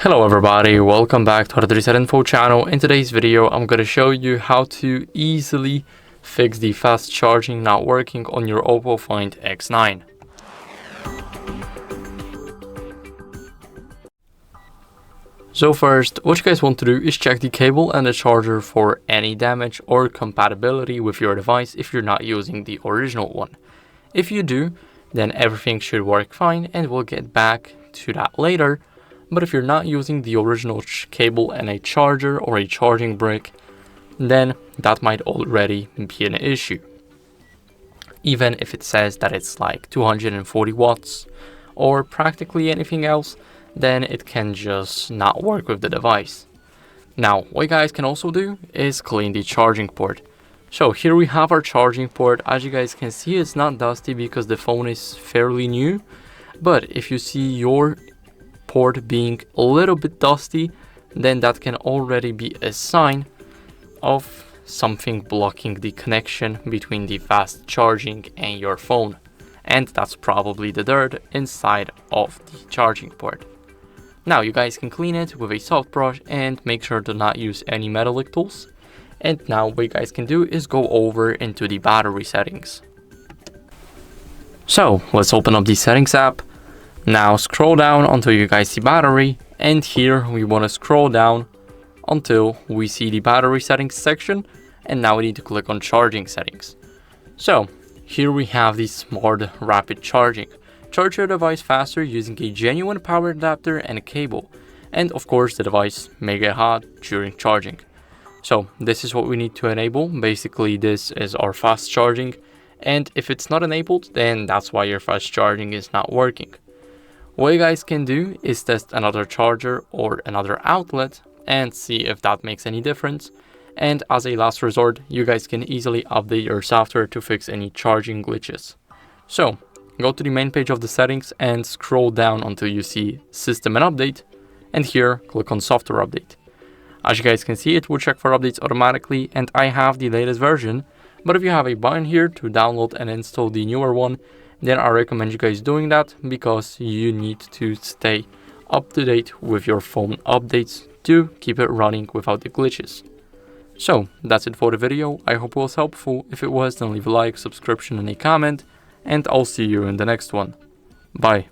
Hello everybody, welcome back to HardReset.Info channel. In today's video, I'm going to show you how to easily fix the fast charging not working on your OPPO Find X9. So first, what you guys want to do is check the cable and the charger for any damage or compatibility with your device if you're not using the original one. If you do, then everything should work fine and we'll get back to that later. But if you're not using the original cable and a charger or a charging brick, then that might already be an issue. Even if it says that it's like 240 watts or practically anything else, then it can just not work with the device. Now, what you guys can also do is clean the charging port. So here we have our charging port. As you guys can see, it's not dusty because the phone is fairly new. But if you see your port being a little bit dusty, then that can already be a sign of something blocking the connection between the fast charging and your phone. And that's probably the dirt inside of the charging port. Now you guys can clean it with a soft brush and make sure to not use any metallic tools. And now what you guys can do is go over into the battery settings. So let's open up the settings app. Now scroll down until you guys see battery, and here we want to scroll down until we see the battery settings section, and now we need to click on charging settings. So here we have the smart rapid charging. Charge your device faster using a genuine power adapter and a cable, and of course the device may get hot during charging. So this is what we need to enable. Basically this is our fast charging, and if it's not enabled, then that's why your fast charging is not working. What you guys can do is test another charger or another outlet and see if that makes any difference. And as a last resort, you guys can easily update your software to fix any charging glitches. So go to the main page of the settings and scroll down until you see System and Update, and here click on Software Update. As you guys can see, it will check for updates automatically, and I have the latest version. But if you have a button here to download and install the newer one, then I recommend you guys doing that because you need to stay up to date with your phone updates to keep it running without the glitches. So that's it for the video. I hope it was helpful. If it was, then leave a like, subscription and a comment, and I'll see you in the next one. Bye.